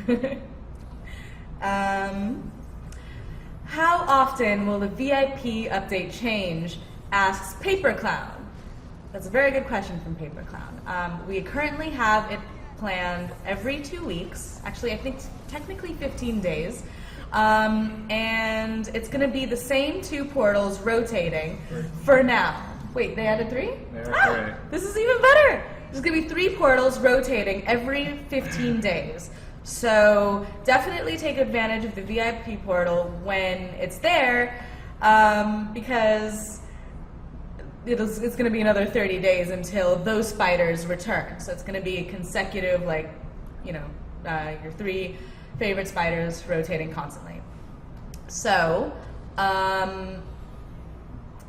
questions. How often will the VIP update change? Asks Paper Clown. That's a very good question from Paper Clown. We currently have it planned every 2 weeks. Actually, I think technically 15 days. And it's going to be the same 2 portals rotating for now. Wait, they added 3? Three. This is even better. There's going to be 3 portals rotating every 15 days. So definitely take advantage of the VIP portal when it's there, because it's going to be another 30 days until those spiders return. So it's going to be consecutive, like, your 3 favorite spiders rotating constantly. So,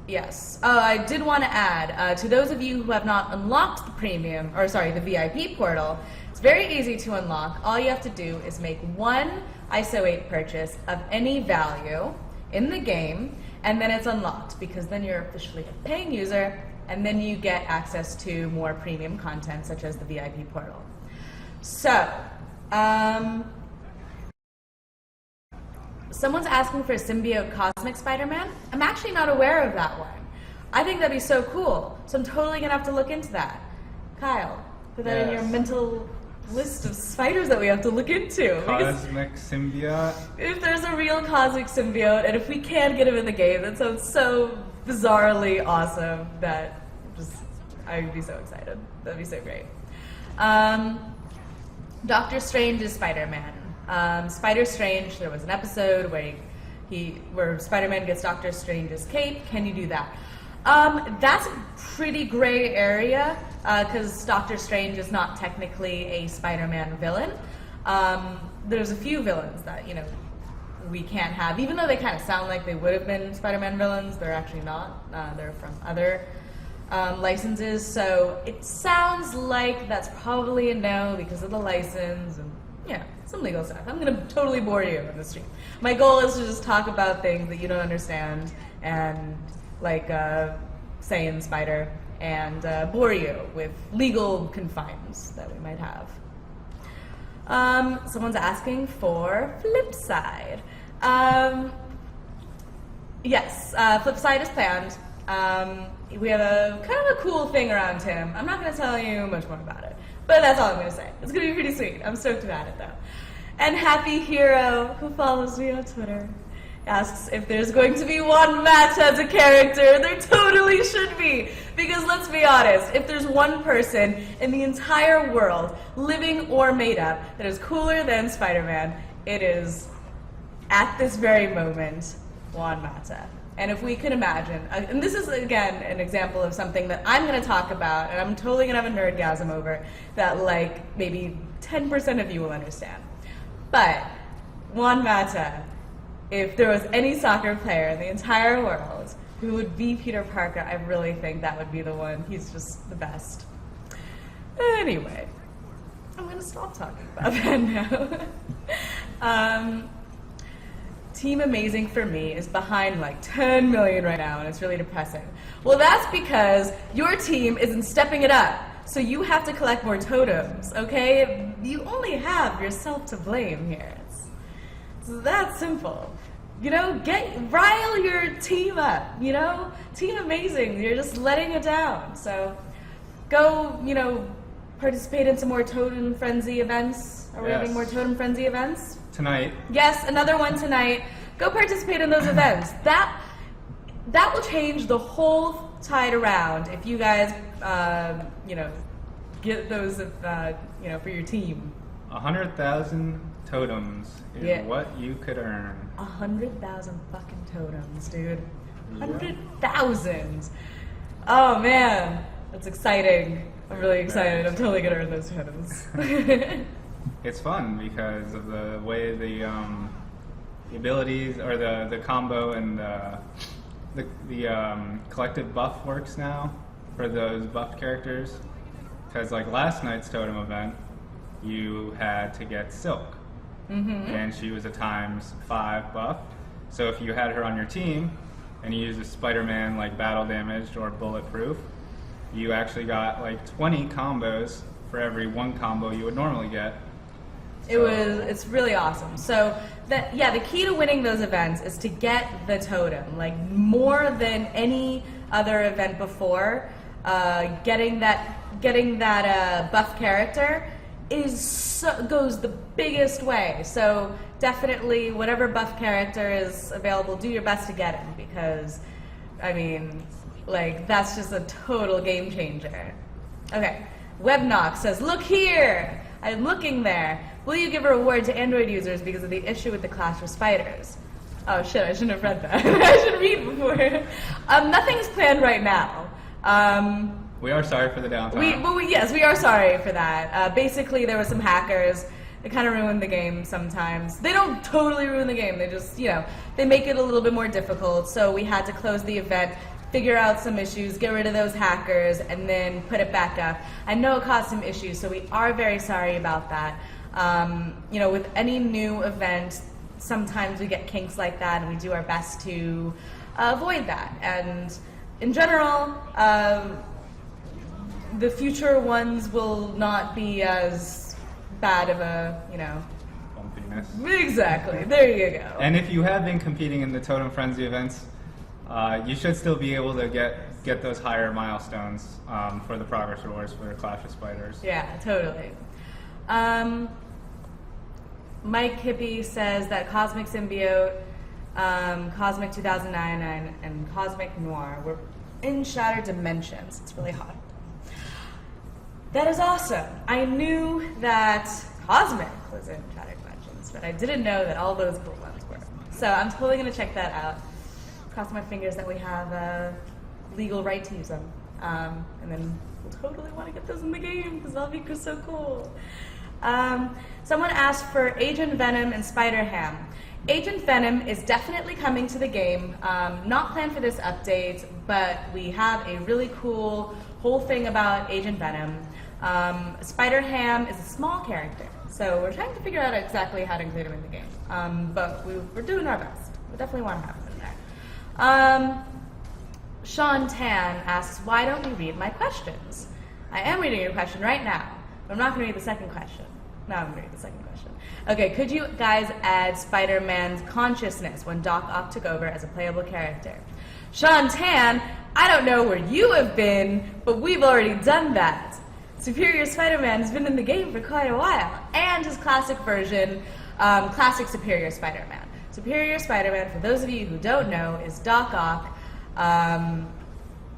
yes. I did want to add, to those of you who have not unlocked the VIP portal, it's very easy to unlock. All you have to do is make 1 ISO 8 purchase of any value in the game, and then it's unlocked, because then you're officially a paying user, and then you get access to more premium content, such as the VIP portal. So, someone's asking for a symbiote Cosmic Spider-Man. I'm actually not aware of that one. I think that'd be so cool. So I'm totally gonna have to look into that. Kyle, put that in your mental list of spiders that we have to look into. Cosmic symbiote? If there's a real cosmic symbiote, and if we can get him in the game, that sounds so bizarrely awesome that I'd be so excited. That'd be so great. Doctor Strange is Spider-Man. Spider Strange, there was an episode where Spider-Man gets Doctor Strange's cape. Can you do that? That's a pretty gray area, because Doctor Strange is not technically a Spider-Man villain. There's a few villains that, we can't have, even though they kind of sound like they would have been Spider-Man villains. They're actually not. They're from other licenses, so it sounds like that's probably a no because of the license and some legal stuff. I'm going to totally bore you on the stream. My goal is to just talk about things that you don't understand, and like Saiyan Spider, and bore you with legal confines that we might have. Someone's asking for Flipside. Yes, Flipside is planned. We have a kind of a cool thing around him. I'm not going to tell you much more about it, but that's all I'm going to say. It's going to be pretty sweet. I'm stoked about it, though. And Happy Hero, who follows me on Twitter, asks if there's going to be one Matt as a character. There totally should be, because let's be honest, if there's one person in the entire world, living or made up, that is cooler than Spider-Man, it is, at this very moment, Juan Mata. And if we can imagine, and this is again an example of something that I'm going to talk about, and I'm totally going to have a nerdgasm over, that like maybe 10% of you will understand. But Juan Mata, if there was any soccer player in the entire world who would be Peter Parker, I really think that would be the one. He's just the best. Anyway, I'm going to stop talking about that now. Team Amazing for me is behind like 10 million right now, and it's really depressing. Well, that's because your team isn't stepping it up. So you have to collect more totems, okay? You only have yourself to blame here. It's that simple. Rile your team up, Team Amazing, you're just letting it down. So go, participate in some more Totem Frenzy events. Are we having more Totem Frenzy events? Tonight. Yes, another one tonight. Go participate in those events. That will change the whole tide around if you guys, get those, for your team. 100,000 totems is what you could earn. 100,000 fucking totems, dude. 100,000. Oh man, that's exciting. I'm really excited. I'm totally gonna earn those totems. It's fun because of the way the abilities or the combo and the collective buff works now for those buffed characters. Because like last night's totem event, you had to get Silk, and she was a ×5 buff. So if you had her on your team and you used a Spider-Man like battle damaged or bulletproof, you actually got like 20 combos for every one combo you would normally get. It's really awesome. So the key to winning those events is to get the totem, like more than any other event before. Getting that buff character goes the biggest way. So definitely, whatever buff character is available, do your best to get him, because, I mean, like, that's just a total game changer. Okay, Webnox says, look here! I'm looking there. Will you give a reward to Android users because of the issue with the Clash of Spiders? Oh shit, I shouldn't have read that. I should read before. Nothing's planned right now. We are sorry for the downtime. Yes, we are sorry for that. Basically, there were some hackers. They kind of ruin the game sometimes. They don't totally ruin the game. They just, they make it a little bit more difficult. So we had to close the event, figure out some issues, get rid of those hackers, and then put it back up. I know it caused some issues, so we are very sorry about that. With any new event, sometimes we get kinks like that, and we do our best to avoid that. And in general, the future ones will not be as bad of a, bumpiness. Exactly. There you go. And if you have been competing in the Totem Frenzy events, you should still be able to get those higher milestones for the progress rewards for the Clash of Spiders. Yeah, totally. Mike Hippie says that Cosmic Symbiote, Cosmic 2099, and Cosmic Noir were in Shattered Dimensions. It's really hot. That is awesome. I knew that Cosmic was in Shattered Dimensions, but I didn't know that all those cool ones were. So I'm totally going to check that out. Cross my fingers that we have legal right to use them. And then we'll totally want to get those in the game, because that'll be so cool. Someone asked for Agent Venom and Spider-Ham. Agent Venom is definitely coming to the game. Not planned for this update, but we have a really cool whole thing about Agent Venom. Spider-Ham is a small character, so we're trying to figure out exactly how to include him in the game. But we're doing our best. We definitely want to have him in there. Sean Tan asks, why don't you read my questions? I am reading your question right now, but I'm not going to read the second question. No, I'm going to read the second question. Okay, could you guys add Spider-Man's consciousness when Doc Ock took over as a playable character? Sean Tan, I don't know where you have been, but we've already done that. Superior Spider-Man has been in the game for quite a while, and his classic version, classic Superior Spider-Man. Superior Spider-Man, for those of you who don't know, is Doc Ock.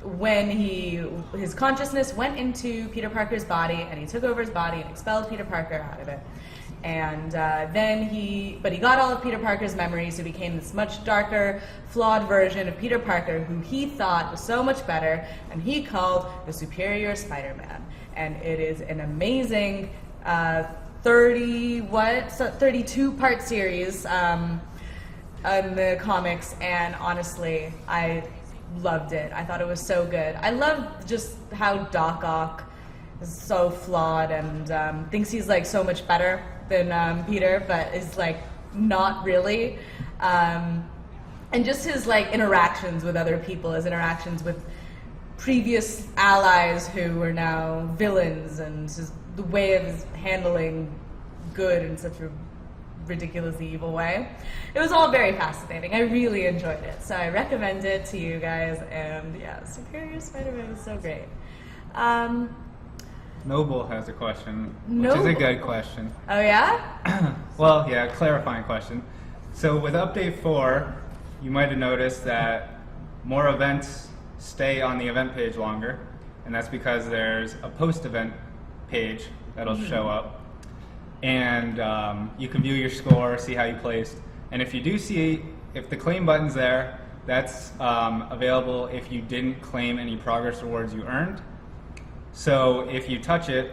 When his consciousness went into Peter Parker's body, and he took over his body and expelled Peter Parker out of it. And then he got all of Peter Parker's memories, so he became this much darker, flawed version of Peter Parker, who he thought was so much better, and he called the Superior Spider-Man. And it is an amazing 32-part series in the comics, and honestly, I loved it. I thought it was so good. I love just how Doc Ock is so flawed and thinks he's like so much better than Peter, but is like not really. And just his like interactions with other people, his interactions with previous allies who are now villains, and just the way of his handling good in such a ridiculously evil way. It was all very fascinating. I really enjoyed it, so I recommend it to you guys. And yeah, Superior Spider-Man is so great. Noble has a question, which is a good question. Oh yeah? Well, yeah, clarifying question. So with Update 4, you might have noticed that more events stay on the event page longer, and that's because there's a post-event page that'll show up. And you can view your score, see how you placed. And if you do see, if the claim button's there, that's available if you didn't claim any progress rewards you earned. So if you touch it,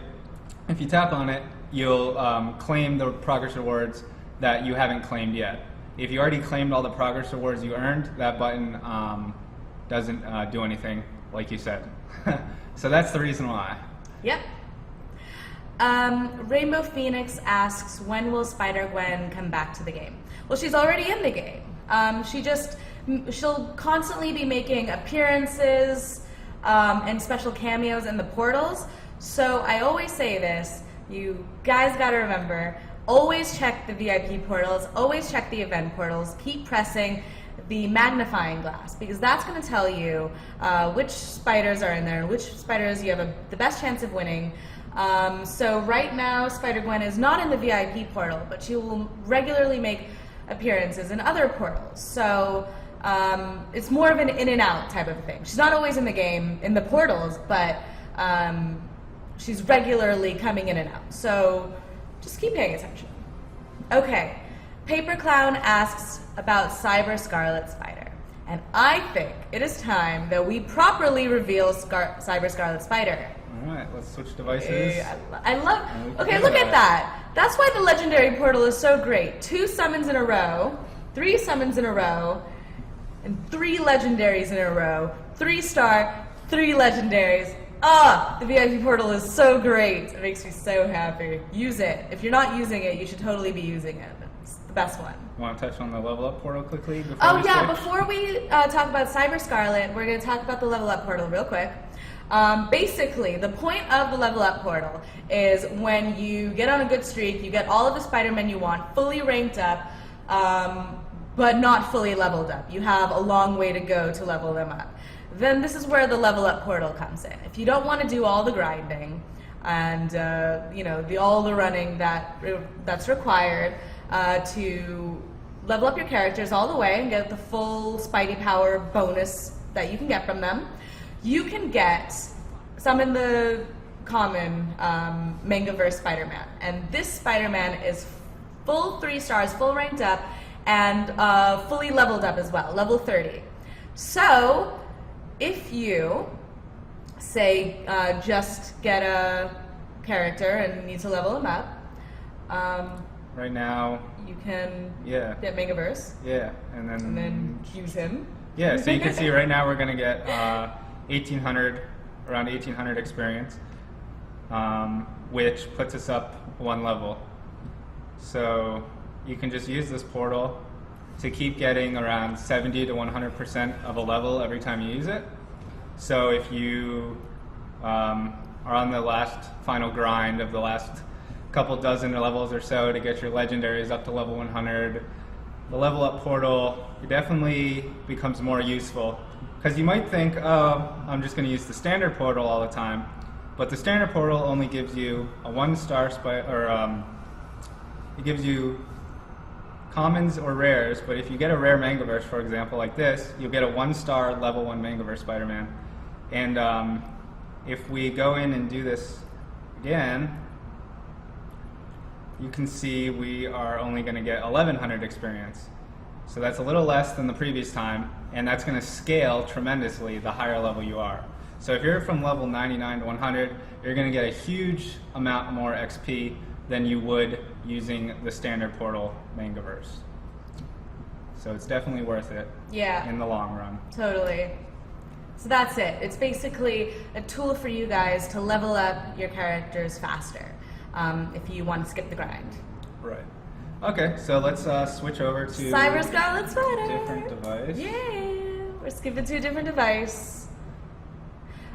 if you tap on it, you'll claim the progress rewards that you haven't claimed yet. If you already claimed all the progress rewards you earned, that button doesn't do anything, like you said. So that's the reason why. Yep. Rainbow Phoenix asks, when will Spider-Gwen come back to the game? Well, she's already in the game. She'll constantly be making appearances and special cameos in the portals. So I always say this, you guys gotta remember, always check the VIP portals, always check the event portals, keep pressing the magnifying glass, because that's going to tell you which spiders are in there and which spiders you have the best chance of winning. So right now, Spider-Gwen is not in the VIP portal, but she will regularly make appearances in other portals. So it's more of an in and out type of thing. She's not always in the game, in the portals, but she's regularly coming in and out. So just keep paying attention. Okay, Paper Clown asks about Cyber Scarlet Spider. And I think it is time that we properly reveal Cyber Scarlet Spider. All right, let's switch devices. I love. Okay, look at that. That's why the legendary portal is so great. 2 summons in a row, 3 summons in a row, and 3 legendaries in a row. 3-star, 3 legendaries. The VIP portal is so great. It makes me so happy. Use it. If you're not using it, you should totally be using it. It's the best one. Want to touch on the level up portal quickly? Before we talk about Cyber Scarlet, we're going to talk about the level up portal real quick. Basically, the point of the level up portal is when you get on a good streak, you get all of the Spider-Men you want, fully ranked up, but not fully leveled up. You have a long way to go to level them up. Then this is where the level up portal comes in. If you don't want to do all the grinding and all the running that's required to level up your characters all the way and get the full Spidey power bonus that you can get from them, you can get some in the common Mangaverse Spider-Man. And this Spider-Man is full 3 stars, full ranked up, and fully leveled up as well, level 30. So if you, say, just get a character and need to level him up, right now, you can get Mangaverse. Yeah, and then use him. Yeah, so you can see right now we're going to get 1,800, around 1,800 experience, which puts us up 1 level. So you can just use this portal to keep getting around 70 to 100% of a level every time you use it. So if you are on the last final grind of the last couple dozen levels or so to get your legendaries up to level 100, the level up portal definitely becomes more useful. Because you might think, oh, I'm just going to use the standard portal all the time, but the standard portal only gives you a 1-star it gives you commons or rares, but if you get a rare Mangaverse, for example, like this, you'll get a 1-star level 1 Mangaverse Spider-Man. And if we go in and do this again, you can see we are only going to get 1,100 experience. So that's a little less than the previous time, and that's going to scale tremendously the higher level you are. So if you're from level 99 to 100, you're going to get a huge amount more XP than you would using the standard portal Mangaverse. So it's definitely worth it in the long run. Totally. So that's it. It's basically a tool for you guys to level up your characters faster if you want to skip the grind. Right. Okay, so let's switch over to Cyber Scarlet Spider. A different device. Yay! We're skipping to a different device.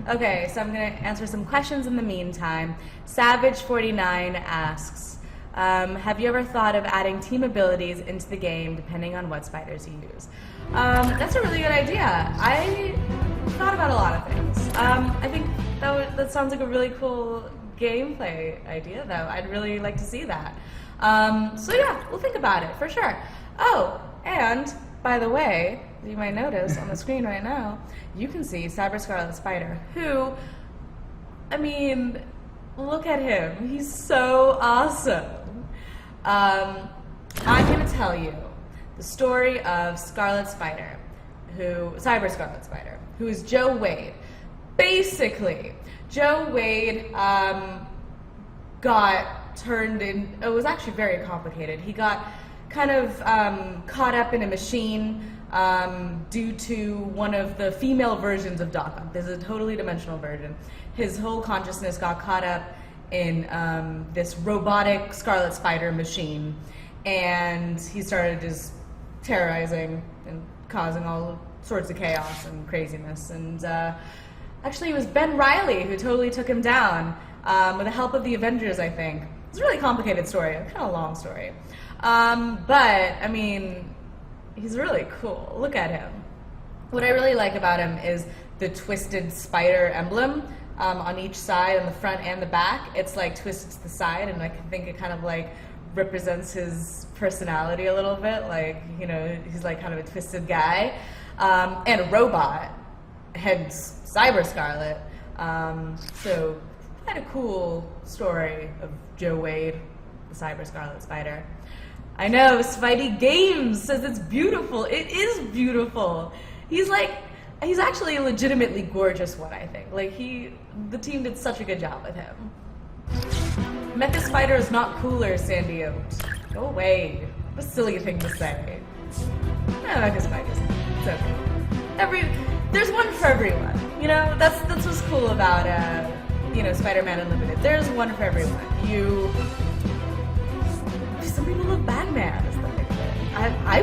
Okay, so I'm going to answer some questions in the meantime. Savage49 asks, have you ever thought of adding team abilities into the game depending on what spiders you use? That's a really good idea. I thought about a lot of things. I think that sounds like a really cool gameplay idea, though. I'd really like to see that. So yeah, we'll think about it for sure. Oh, and by the way, you might notice on the screen right now, you can see Cyber Scarlet Spider, who, I mean, look at him. He's so awesome. I'm going to tell you the story of Scarlet Spider, Cyber Scarlet Spider, who is Joe Wade. Basically, Joe Wade got turned in, it was actually very complicated. He got kind of caught up in a machine due to one of the female versions of Doc Ock. There's a totally dimensional version. His whole consciousness got caught up in this robotic Scarlet Spider machine, and he started just terrorizing and causing all sorts of chaos and craziness. And actually, it was Ben Reilly who totally took him down with the help of the Avengers, I think. It's a really complicated story, a kind of long story. But, I mean, he's really cool. Look at him. What I really like about him is the twisted spider emblem on each side, on the front and the back. It's like twisted to the side, and I think it kind of like represents his personality a little bit. Like, you know, he's like kind of a twisted guy. And a robot, hence Cyber Scarlet. So quite a cool story of Joe Wade, the Cyber Scarlet Spider. I know, Spidey Games says it's beautiful. It is beautiful. He's actually a legitimately gorgeous one, I think. Like, the team did such a good job with him. Mecha Spider is not cooler, Sandy Oaks. Go away. What a silly thing to say. No, Mecha Spider's it's okay. There's one for everyone. You know, that's what's cool about Spider-Man Unlimited. There's one for everyone. Some people love Batman is the big thing. I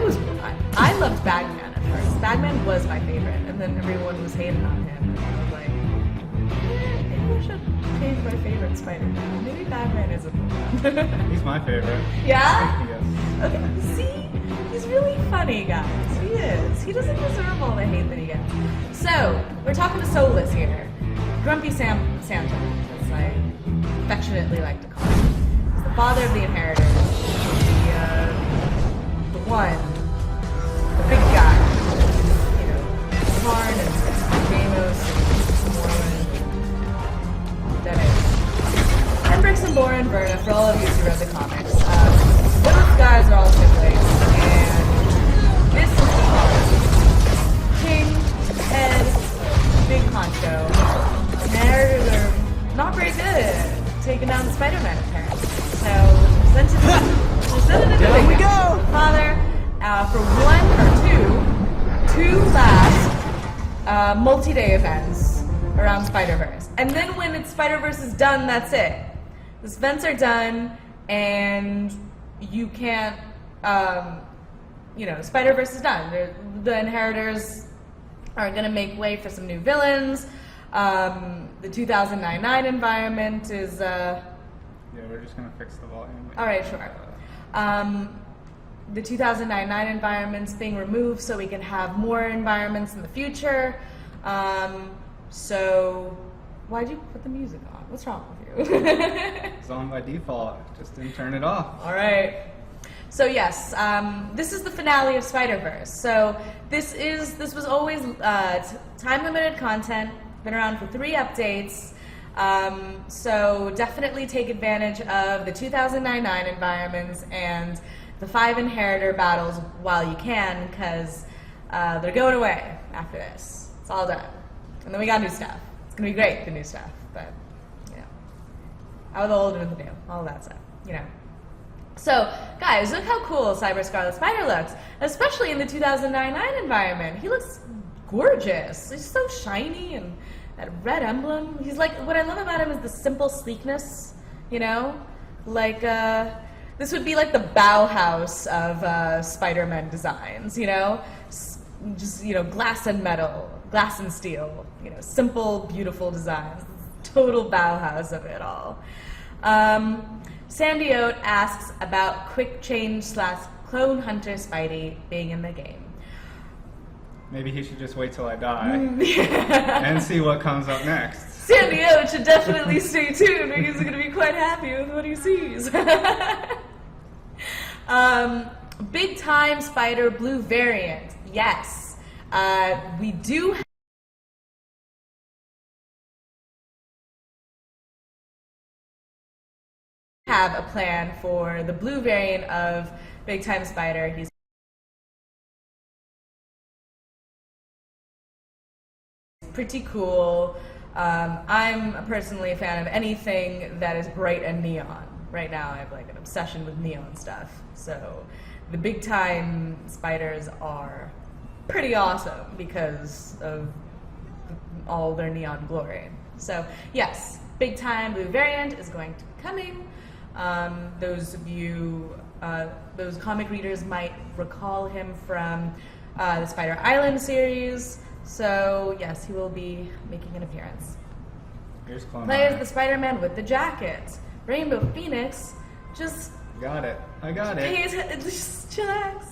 loved Batman at first. Batman was my favorite, and then everyone was hating on him, and I was like, maybe I should change my favorite Spider-Man. Maybe Batman isn't the one. He's my favorite. Yeah? Yes. Okay. See? He's really funny, guys. He is. He doesn't deserve all the hate that he gets. So, we're talking to Solus here. Grumpy Santa, as I affectionately like to call him. He's the father of the inheritors. The one, the big guy. You know, Karn and Deimos and Moira and Dennis. Hendrix and Bora and Verna, for all of you who read the comics. Those guys are all siblings, and this is the father. King, head, big honcho. Inheritors are not very good at taking down the Spider-Man, apparently. So, presented a Down we go! Father, for one or two last multi-day events around Spider-Verse. And then when Spider-Verse is done, that's it. The events are done, and you can't, Spider-Verse is done. The Inheritors are going to make way for some new villains. The 2009 environment is... Yeah, we're just going to fix the volume. All right, sure. The 2009 environment's being removed so we can have more environments in the future. So, why'd you put the music on? What's wrong with you? It's on by default. Just didn't turn it off. All right. So yes, this is the finale of Spider-Verse. So this was always time-limited content. Been around for 3 updates. So definitely take advantage of the 2009 environments and the 5 Inheritor battles while you can, because they're going away after this. It's all done. And then we got new stuff. It's going to be great, the new stuff. But, out of the old and in the new. All of that stuff, So, guys, look how cool Cyber Scarlet Spider looks. Especially in the 2009 environment. He looks gorgeous. He's so shiny, and that red emblem. He's like, what I love about him is the simple sleekness, Like, this would be like the Bauhaus of Spider-Man designs, Just, glass and metal, glass and steel, simple, beautiful designs. Total Bauhaus of it all. Sandy Oat asks about quick change / clone hunter Spidey being in the game. Maybe he should just wait till I die and see what comes up next. Sandy Oat should definitely stay tuned because he's going to be quite happy with what he sees. Big time Spider Blue variant. Yes. We do have a plan for the blue variant of Big Time Spider. He's pretty cool. I'm personally a fan of anything that is bright and neon. Right now I have like an obsession with neon stuff. So the Big Time Spiders are pretty awesome because of all their neon glory. So yes, Big Time Blue variant is going to be coming. Those of you, those comic readers might recall him from the Spider Island series. So yes, he will be making an appearance. Here's Clone Plays Hunter. the Spider-Man with the jacket. Rainbow Phoenix just Got it. I got it. just chillax,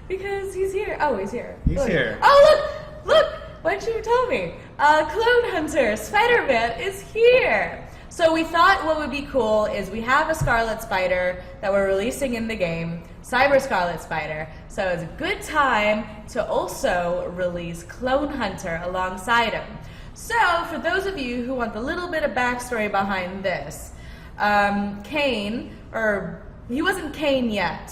because he's here. Oh, he's here. He's here. Oh, look! Why didn't you tell me? Clone Hunter, Spider-Man is here. So we thought what would be cool is we have a Scarlet Spider that we're releasing in the game, Cyber Scarlet Spider. So it's a good time to also release Clone Hunter alongside him. So for those of you who want a little bit of backstory behind this, Kane, or he wasn't Kane yet,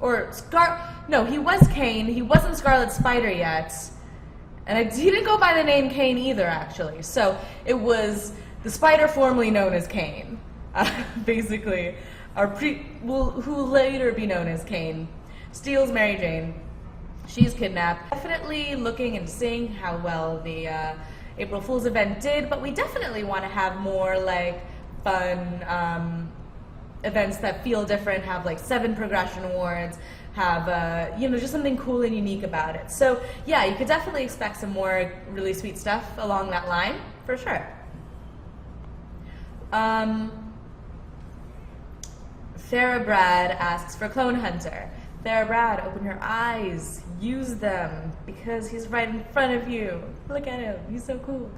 no, he was Kane. He wasn't Scarlet Spider yet, and he didn't go by the name Kane either, actually. So it was the spider formerly known as Kane, basically, who will later be known as Kane, steals Mary Jane. She's kidnapped. Definitely looking and seeing how well the April Fool's event did, but we definitely want to have more like fun events that feel different, have like 7 progression awards, have just something cool and unique about it. So yeah, you could definitely expect some more really sweet stuff along that line, for sure. Sarah Brad asks for Clone Hunter. Sarah Brad, open your eyes, use them, because he's right in front of you. Look at him, he's so cool.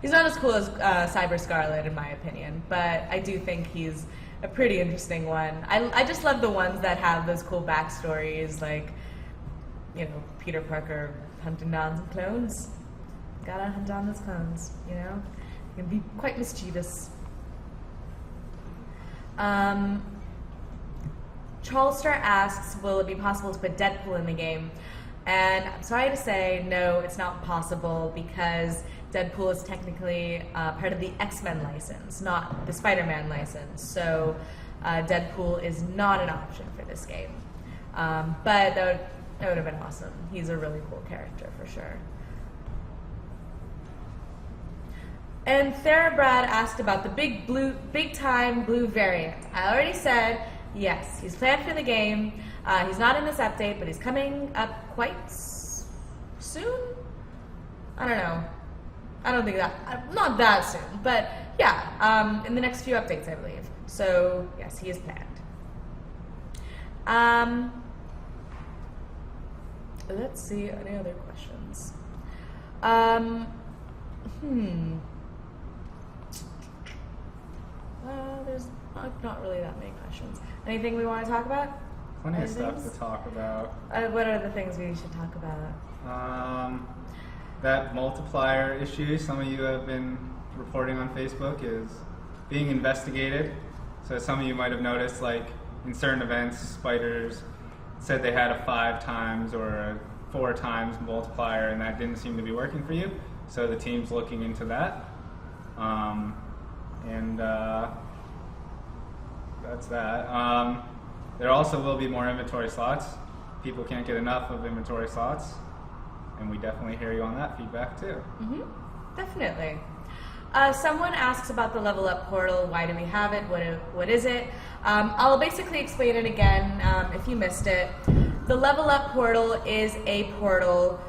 He's not as cool as Cyber Scarlet in my opinion, but I do think he's a pretty interesting one. I just love the ones that have those cool backstories, like, Peter Parker hunting down some clones. Gotta hunt down those clones, It can be quite mischievous. Charlestar asks, will it be possible to put Deadpool in the game? And I'm sorry to say, no, it's not possible, because Deadpool is technically part of the X-Men license, not the Spider-Man license. So Deadpool is not an option for this game. But that would have been awesome. He's a really cool character for sure. And Sarah Brad asked about the big time blue variant. I already said yes, he's planned for the game. He's not in this update, but he's coming up quite soon. I don't know. I don't think not that soon, but yeah, in the next few updates, I believe. So yes, he is planned. Let's see, any other questions? There's not really that many questions. Anything we want to talk about? Plenty of stuff to talk about. What are the things we should talk about? That multiplier issue some of you have been reporting on Facebook is being investigated. So some of you might have noticed, like, in certain events, spiders said they had a 5 times or a 4 times multiplier, and that didn't seem to be working for you. So the team's looking into that. That's that. There also will be more inventory slots. People can't get enough of inventory slots, and we definitely hear you on that feedback too. Mm-hmm. Definitely. Someone asks about the level up portal. Why do we have it? What is it? I'll basically explain it again if you missed it. The level up portal is a portal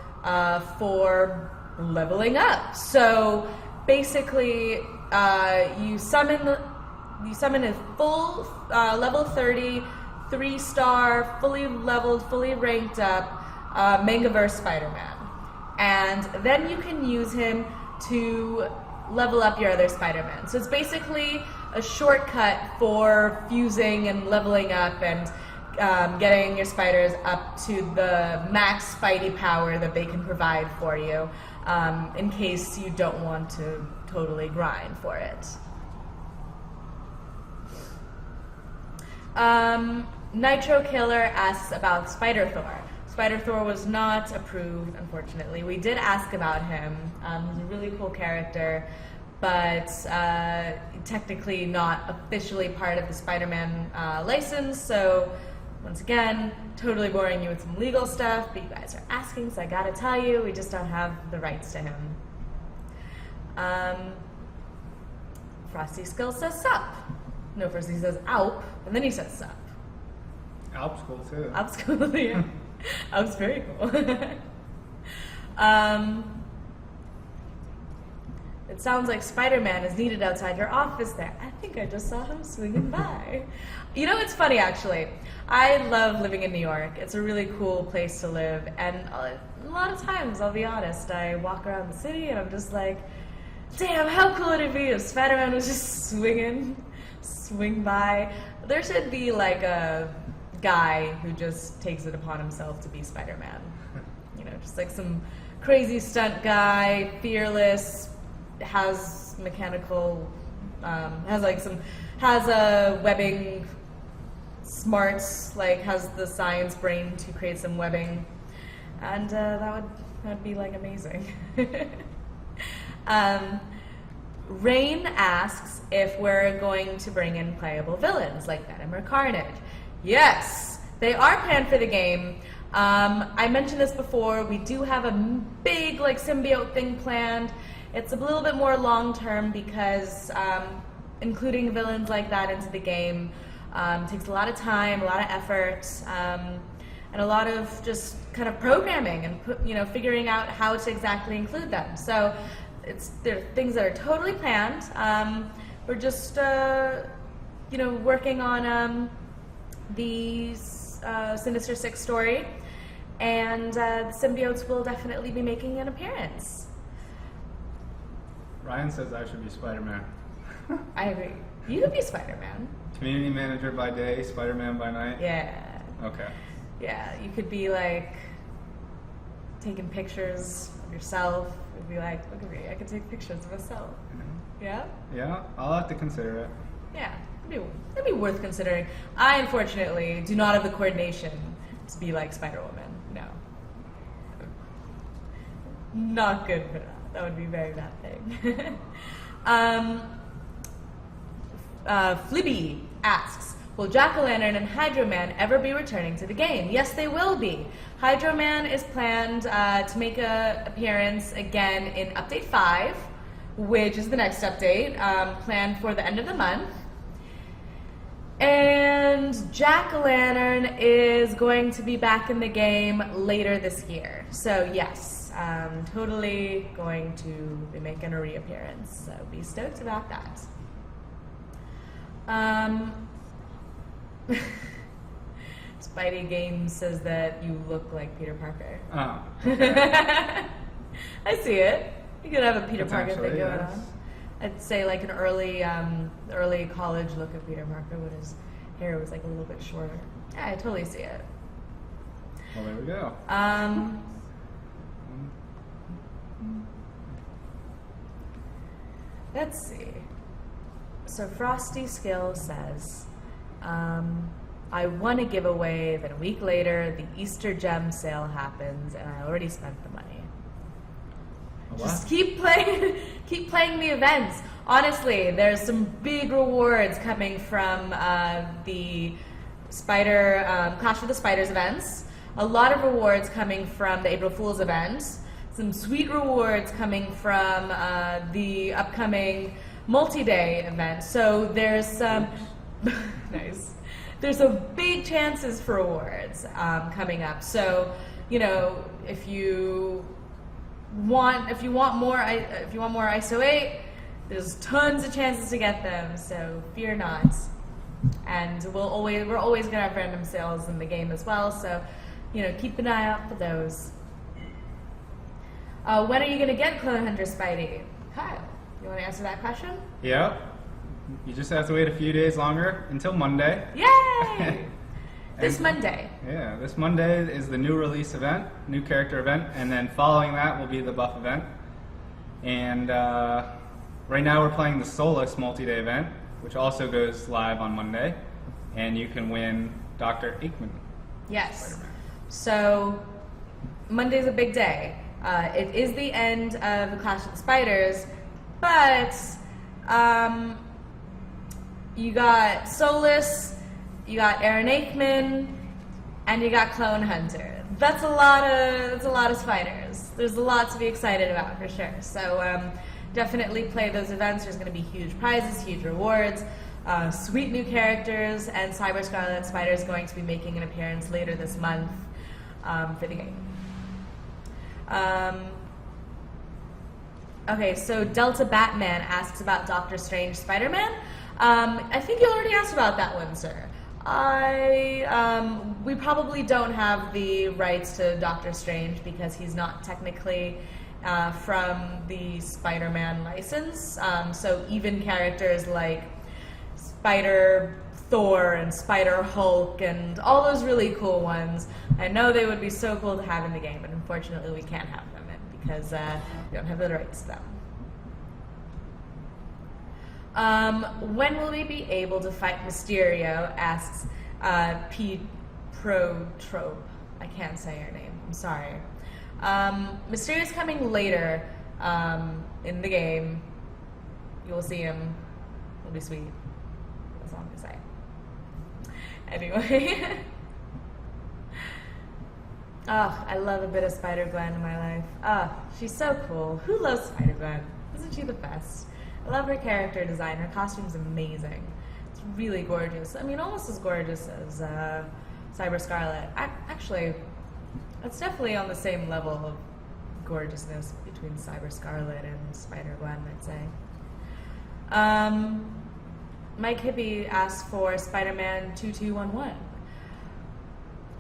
for leveling up. So basically, you summon a full level 30, 3-star, fully leveled, fully ranked up Mangaverse Spider-Man. And then you can use him to level up your other Spider-Man. So it's basically a shortcut for fusing and leveling up and getting your spiders up to the max Spidey power that they can provide for you, in case you don't want to totally grind for it. Nitro Killer asks about Spider-Thor. Spider-Thor was not approved, unfortunately. We did ask about him. He's a really cool character, but technically not officially part of the Spider-Man license, so once again, totally boring you with some legal stuff, but you guys are asking, so I gotta tell you, we just don't have the rights to him. Frosty Skill says sup. No, first he says Alp, and then he says sup. Alp's cool too. Alp's cool, yeah. Alp's very cool. It sounds like Spider-Man is needed outside your office there. I think I just saw him swinging by. You know, it's funny, actually. I love living in New York. It's a really cool place to live. And a lot of times, I'll be honest, I walk around the city and I'm just like, damn, how cool would it be if Spider-Man was just swing by? There should be like a guy who just takes it upon himself to be Spider-Man. You know, just like some crazy stunt guy, fearless, has mechanical, has a webbing smarts, like has the science brain to create some webbing, and that would be like amazing. Rain asks if we're going to bring in playable villains like Venom or Carnage. Yes, they are planned for the game. I mentioned this before. We do have a big like symbiote thing planned. It's a little bit more long term because including villains like that into the game takes a lot of time, a lot of effort, and a lot of just kind of programming and figuring out how to exactly include them. So they're things that are totally planned. We're just working on the Sinister Six story, and the symbiotes will definitely be making an appearance. Ryan says I should be Spider-Man. I agree. You could be Spider-Man. Community manager by day, Spider-Man by night? Yeah. Okay. Yeah, you could be like taking pictures of yourself. You'd be like, look at me, I can take pictures of myself. Yeah? Yeah, I'll have to consider it. Yeah, it'd be worth considering. I, unfortunately, do not have the coordination to be like Spider-Woman. No. Not good for that. That would be a very bad thing. Flibby asks, will Jack-O-Lantern and Hydro-Man ever be returning to the game? Yes, they will be. Hydro-Man is planned to make an appearance again in Update 5, which is the next update, planned for the end of the month. And Jack-O-Lantern is going to be back in the game later this year. So yes, totally going to be making a reappearance. So be stoked about that. Spidey Games says that you look like Peter Parker. Oh. Okay. I see it. You could have a Peter Parker thing going yes. on. I'd say like an early college look of Peter Parker when his hair was like a little bit shorter. Yeah, I totally see it. Well, there we go. Let's see. So Frosty Skill says, I won a giveaway, then a week later the Easter gem sale happens and I already spent the money. Just keep playing the events. Honestly, there's some big rewards coming from the Clash of the Spiders events. A lot of rewards coming from the April Fool's event. Some sweet rewards coming from the upcoming multi-day event. So there's some nice. There's some big chances for rewards coming up. So if you want more ISO 8, there's tons of chances to get them. So fear not. And we're always gonna have random sales in the game as well. So keep an eye out for those. When are you gonna get Clone Hunter Spidey? Kyle, you want to answer that question? Yeah. You just have to wait a few days longer until Monday. Yay! This Monday. Yeah, this Monday is the new release event, new character event, and then following that will be the buff event. And right now we're playing the Solus multi-day event, which also goes live on Monday, and you can win Dr. Aikman. Yes. Spider-Man. So Monday's a big day. It is the end of the Clash of the Spiders, but you got Solus, you got Aaron Aikman, and you got Clone Hunter. That's a lot of spiders. There's a lot to be excited about for sure. So definitely play those events. There's going to be huge prizes, huge rewards, sweet new characters, and Cyber Scarlet Spider is going to be making an appearance later this month for the game. Okay, so Delta Batman asks about Doctor Strange Spider-Man. I think you already asked about that one, sir. We probably don't have the rights to Doctor Strange because he's not technically from the Spider-Man license. So even characters like Spider Thor and Spider Hulk and all those really cool ones, I know they would be so cool to have in the game, but unfortunately we can't have them in because we don't have the rights to them. When will we be able to fight Mysterio? Asks P. Protrope. I can't say her name. I'm sorry. Mysterio's coming later in the game. You will see him. It'll be sweet. That's all I'm gonna say. Anyway. Oh, I love a bit of Spider-Gwen in my life. She's so cool. Who loves Spider-Gwen? Isn't she the best? I love her character design. Her costume's amazing. It's really gorgeous. I mean, almost as gorgeous as Cyber Scarlet. Actually, it's definitely on the same level of gorgeousness between Cyber Scarlet and Spider-Gwen, I'd say. Mike Hippie asked for Spider-Man 2211.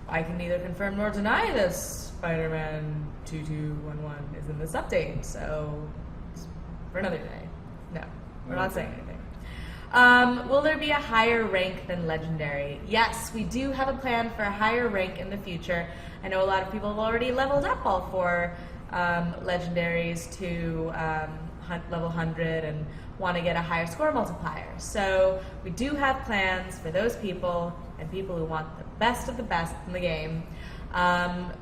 I can neither confirm nor deny this Spider-Man 2211 is in this update, so for another day. No, we're not saying anything. Will there be a higher rank than Legendary? Yes, we do have a plan for a higher rank in the future. I know a lot of people have already leveled up all four Legendaries to level 100 and want to get a higher score multiplier. So we do have plans for those people and people who want the best of the best in the game.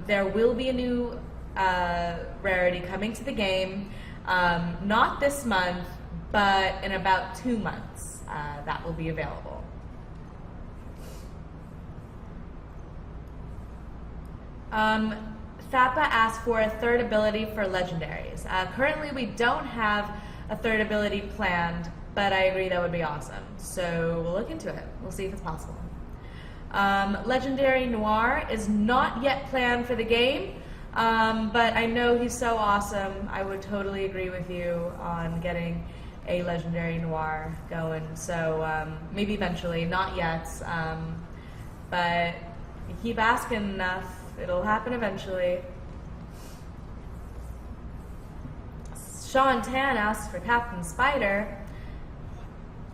There will be a new rarity coming to the game, not this month, but in about 2 months that will be available. Thappa asked for a third ability for legendaries. Currently we don't have a third ability planned, but I agree that would be awesome. So we'll look into it. We'll see if it's possible. Legendary Noir is not yet planned for the game, but I know he's so awesome. I would totally agree with you on getting a Legendary Noir going. So maybe eventually, not yet, but you keep asking enough, it'll happen eventually. Sean Tan asks for Captain Spider.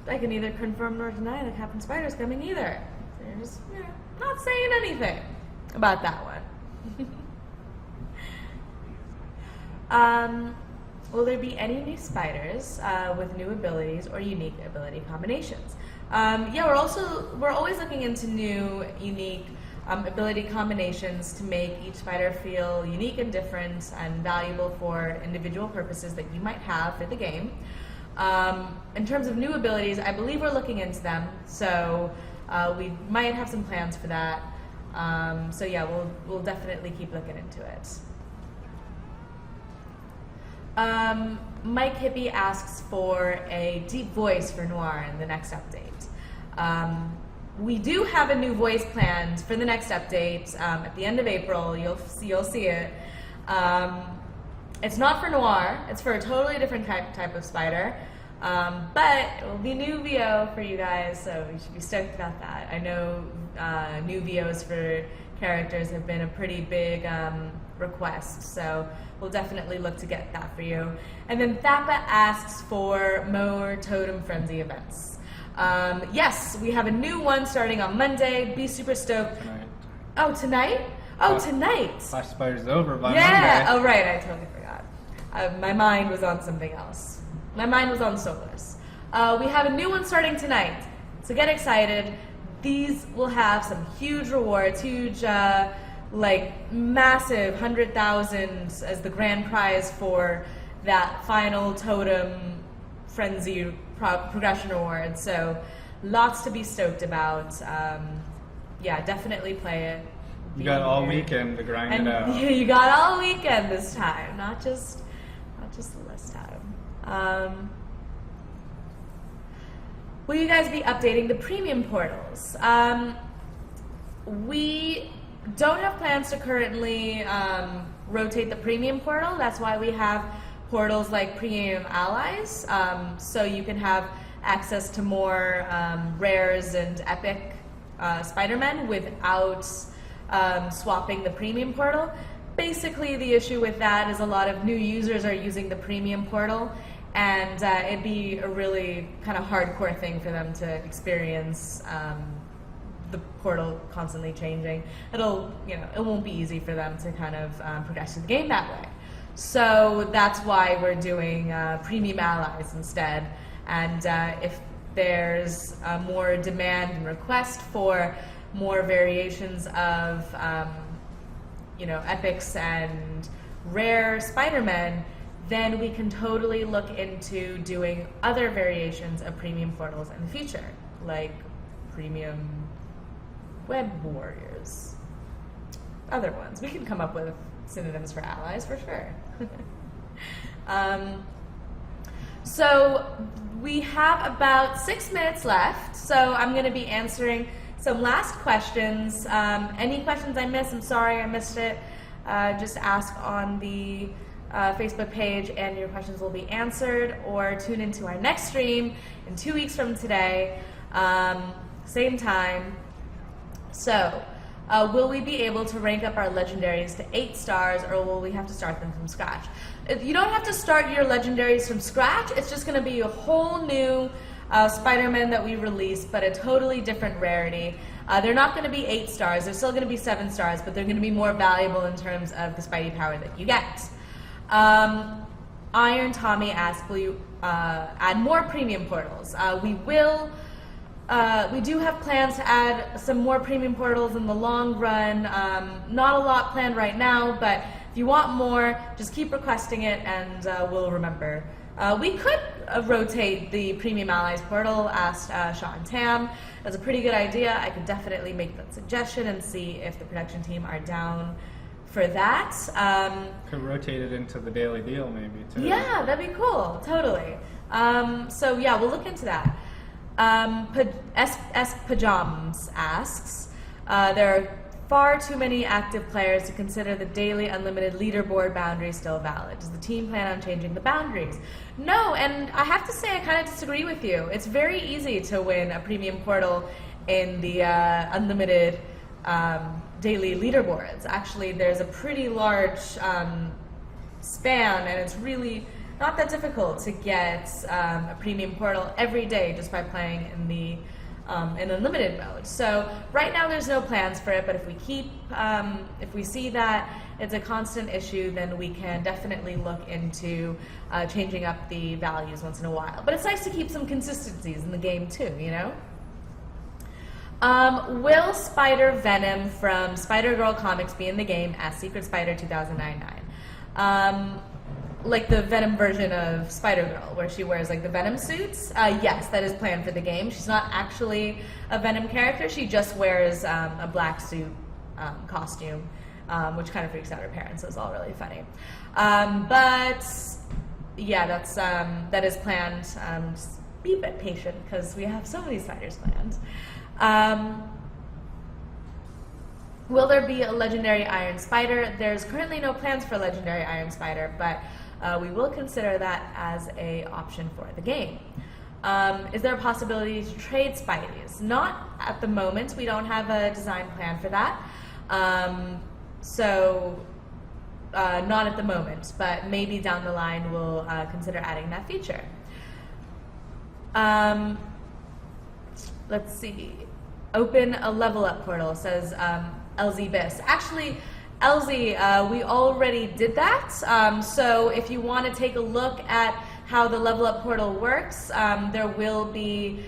I can neither confirm nor deny that Captain Spider is coming either. They're just not saying anything about that one. Will there be any new spiders with new abilities or unique ability combinations? Yeah, we're always looking into new, unique ability combinations to make each spider feel unique and different and valuable for individual purposes that you might have for the game. In terms of new abilities, I believe we're looking into them, so we might have some plans for that. So yeah, we'll definitely keep looking into it. Mike Hippie asks for a deep voice for Noir in the next update. We do have a new voice planned for the next update at the end of April. You'll see it. It's not for Noir. It's for a totally different type of spider. But it will be new VO for you guys, so you should be stoked about that. I know new VOs for characters have been a pretty big request, so we'll definitely look to get that for you. And then Thappa asks for more Totem Frenzy events. Yes, we have a new one starting on Monday. Be super stoked. Tonight. Oh, tonight? Oh, tonight. Flash Spider's over by Yeah. Monday. Oh, right. I totally forgot. My mind was on something else. My mind was on Solars. We have a new one starting tonight, so get excited. These will have some huge rewards, huge, like massive 100,000 as the grand prize for that final Totem Frenzy progression award. So lots to be stoked about. Yeah, definitely play it. You got all weekend to grind it out. Yeah, you got all weekend this time, not just this time. Will you guys be updating the premium portals? We don't have plans to currently rotate the premium portal. That's why we have portals like premium allies, so you can have access to more rares and epic Spider-Men without swapping the premium portal. Basically, the issue with that is a lot of new users are using the premium portal, and it'd be a really kind of hardcore thing for them to experience the portal constantly changing. It won't be easy for them to kind of progress through the game that way. So that's why we're doing premium allies instead. And if there's more demand and request for more variations of epics and rare Spider-Men, then we can totally look into doing other variations of premium portals in the future, like premium web warriors. Other ones. We can come up with synonyms for allies for sure. So we have about 6 minutes left, so I'm going to be answering some last questions. Any questions I missed, I'm sorry I missed it. Just ask on the Facebook page and your questions will be answered, or tune into our next stream in 2 weeks from today, same time. So, will we be able to rank up our legendaries to 8 stars, or will we have to start them from scratch? You don't have to start your legendaries from scratch. It's just going to be a whole new Spider-Man that we release, but a totally different rarity. They're not going to be 8 stars. They're still going to be 7 stars, but they're going to be more valuable in terms of the Spidey power that you get. Iron Tommy asks, will you add more premium portals? We will. We do have plans to add some more premium portals in the long run. Not a lot planned right now, but if you want more, just keep requesting it and we'll remember. We could rotate the Premium Allies portal, asked Sean Tam. That's a pretty good idea. I could definitely make that suggestion and see if the production team are down for that. Could rotate it into the daily deal maybe too. Yeah, that'd be cool. Totally. So yeah, we'll look into that. S Pajams asks, there are far too many active players to consider the daily unlimited leaderboard boundary still valid. Does the team plan on changing the boundaries? No, and I have to say I kind of disagree with you. It's very easy to win a premium portal in the unlimited daily leaderboards. Actually, there's a pretty large span, and it's really not that difficult to get a premium portal every day just by playing in the in unlimited mode. So right now there's no plans for it, but if we see that it's a constant issue, then we can definitely look into changing up the values once in a while. But it's nice to keep some consistencies in the game too, you know? Will Spider-Venom from Spider-Girl comics be in the game as Secret Spider 2099? Like the Venom version of Spider-Girl, where she wears like the Venom suits. Yes, that is planned for the game. She's not actually a Venom character. She just wears a black suit costume, which kind of freaks out her parents. So it's all really funny. But yeah, that is planned. Just be a bit patient because we have so many spiders planned. Will there be a legendary Iron Spider? There's currently no plans for legendary Iron Spider, but we will consider that as an option for the game. Is there a possibility to trade Spideys? Not at the moment. We don't have a design plan for that. Not at the moment, but maybe down the line we'll consider adding that feature. Let's see. Open a level up portal, says LZ Biss. Actually, LZ, we already did that. So if you want to take a look at how the level up portal works, there will be,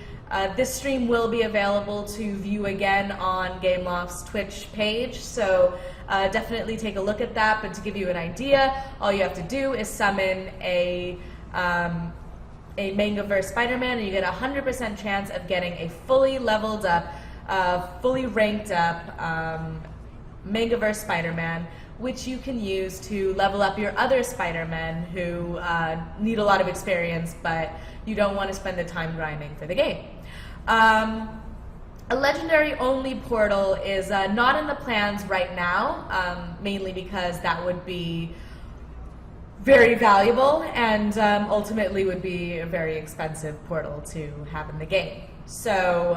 this stream will be available to view again on Gameloft's Twitch page. So definitely take a look at that. But to give you an idea, all you have to do is summon a Mangaverse Spider-Man, and you get a 100% chance of getting a fully leveled up, fully ranked up Mangaverse Spider-Man, which you can use to level up your other Spider-Men who need a lot of experience, but you don't want to spend the time grinding for the game. A legendary-only portal is not in the plans right now, mainly because that would be very valuable and ultimately would be a very expensive portal to have in the game. So,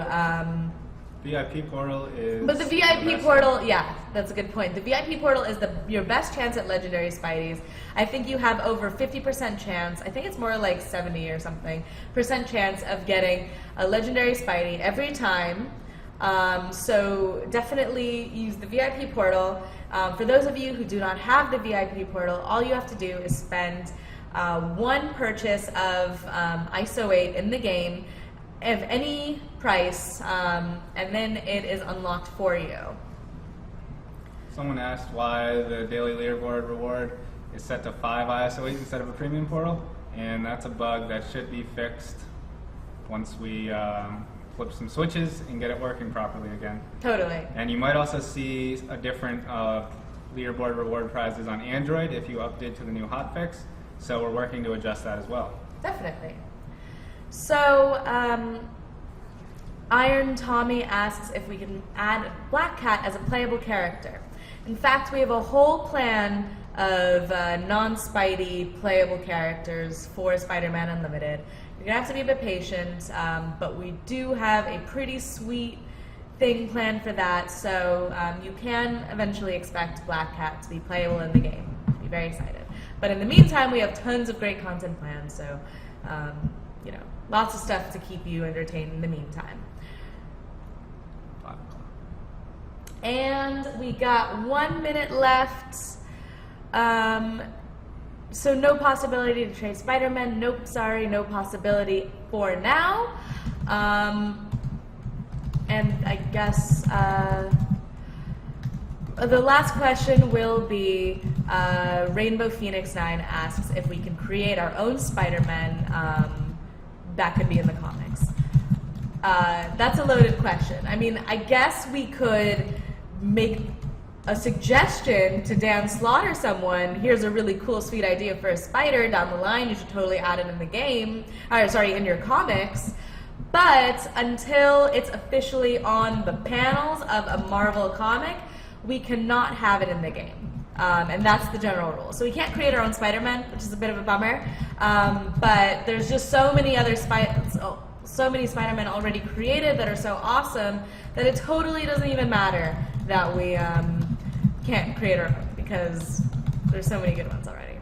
VIP portal is... But the VIP portal, yeah, that's a good point. The VIP portal is your best chance at legendary Spideys. I think you have over 50% chance, I think it's more like 70 or something, % chance of getting a legendary Spidey every time. So definitely use the VIP portal. For those of you who do not have the VIP portal, all you have to do is spend one purchase of ISO 8 in the game of any price, and then it is unlocked for you. Someone asked why the daily leaderboard reward is set to 5 ISO 8 instead of a premium portal, and that's a bug that should be fixed once we flip some switches and get it working properly again. Totally. And you might also see a different leaderboard reward prizes on Android if you update to the new hotfix, so we're working to adjust that as well. Definitely. So, Iron Tommy asks if we can add Black Cat as a playable character. In fact, we have a whole plan of non-Spidey playable characters for Spider-Man Unlimited. You're going to have to be a bit patient, but we do have a pretty sweet thing planned for that, so you can eventually expect Black Cat to be playable in the game. Be very excited. But in the meantime, we have tons of great content planned, so you know, lots of stuff to keep you entertained in the meantime. And we got 1 minute left. So no possibility to trade Spider-Man. Nope, sorry, no possibility for now. And I guess the last question will be Rainbow Phoenix 9 asks if we can create our own Spider-Man that could be in the comics. That's a loaded question. I mean, I guess we could make a suggestion to Dan Slaughter someone, here's a really cool, sweet idea for a spider down the line, you should totally add it in the game, or sorry, in your comics. But until it's officially on the panels of a Marvel comic, we cannot have it in the game. And that's the general rule. So we can't create our own Spider-Man, which is a bit of a bummer. But there's just so many other Spider-Man already created that are so awesome that it totally doesn't even matter that we can't create our own, because there's so many good ones already.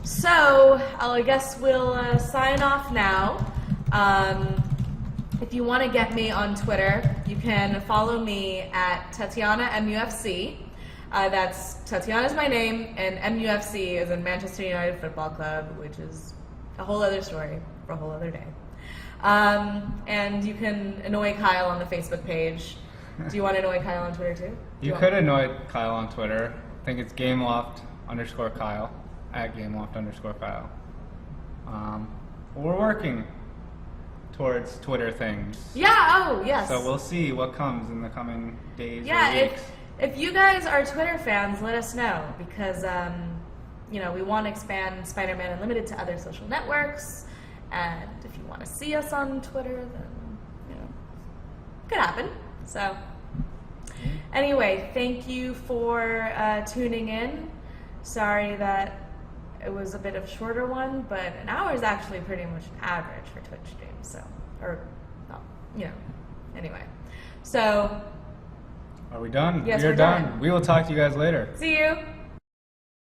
So I guess we'll sign off now. If you want to get me on Twitter, you can follow me at Tatiana MUFC. That's Tatiana's my name, and MUFC is in Manchester United Football Club, which is a whole other story for a whole other day. And you can annoy Kyle on the Facebook page. Do you want to annoy Kyle on Twitter too? You could annoy Kyle on Twitter. I think it's Gameloft_Kyle, at Gameloft_Kyle. We're working towards Twitter things. Yeah, oh, yes. So we'll see what comes in the coming days or yeah, weeks. if you guys are Twitter fans, let us know, because you know, we want to expand Spider-Man Unlimited to other social networks, and if you want to see us on Twitter, then, you know, it could happen. So, anyway, thank you for tuning in. Sorry that it was a bit of a shorter one, but an hour is actually pretty much an average for Twitch streams, so, or, well, you know, anyway. So, are we done? Yes, we are we're done. done. We will talk to you guys later. See you.